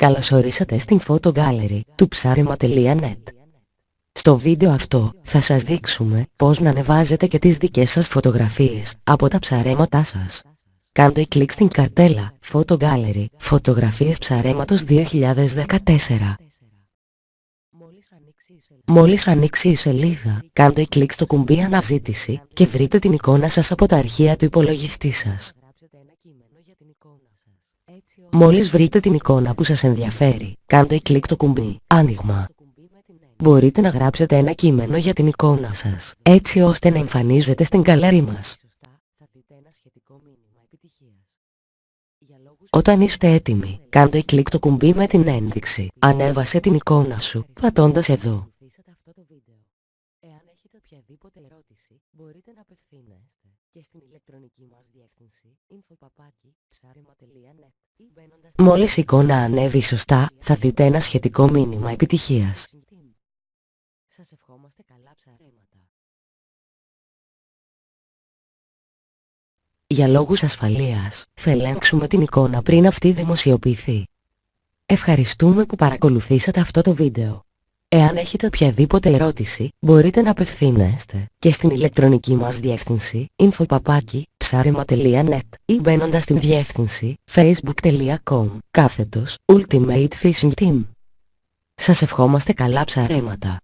Καλώς ορίσατε στην Photo Gallery του ψάρεμα.net. Στο βίντεο αυτό θα σας δείξουμε πώς να ανεβάζετε και τις δικές σας φωτογραφίες από τα ψαρέματά σας. Κάντε κλικ στην καρτέλα Photo Gallery, φωτογραφίες ψαρέματος 2014. Μόλις ανοίξει η σελίδα, κάντε κλικ στο κουμπί αναζήτηση και βρείτε την εικόνα σας από τα αρχεία του υπολογιστή σας. Μόλις βρείτε την εικόνα που σας ενδιαφέρει, κάντε κλικ το κουμπί άνοιγμα. Μπορείτε να γράψετε ένα κείμενο για την εικόνα σας, έτσι ώστε να εμφανίζεται στην γκαλερί μας. Όταν είστε έτοιμοι, κάντε κλικ το κουμπί με την ένδειξη «Ανέβασε την εικόνα σου» πατώντας εδώ. Εάν έχετε οποιαδήποτε ερώτηση, μπορείτε να απευθύνεστε και στην ηλεκτρονική μας διεύθυνση info@ψάρεμα.net ή μπαίνοντας... Μόλις η εικόνα ανέβει σωστά, θα δείτε ένα σχετικό μήνυμα επιτυχίας. Σας ευχόμαστε καλά ψαρέματα. Για λόγους ασφαλείας, θα ελέγξουμε την εικόνα πριν αυτή δημοσιοποιηθεί. Ευχαριστούμε που παρακολουθήσατε αυτό το βίντεο. Εάν έχετε οποιαδήποτε ερώτηση, μπορείτε να απευθύνεστε και στην ηλεκτρονική μας διεύθυνση info@ψάρεμα.net ή μπαίνοντας στην διεύθυνση facebook.com/Ultimate Fishing Team. Σας ευχόμαστε καλά ψαρέματα.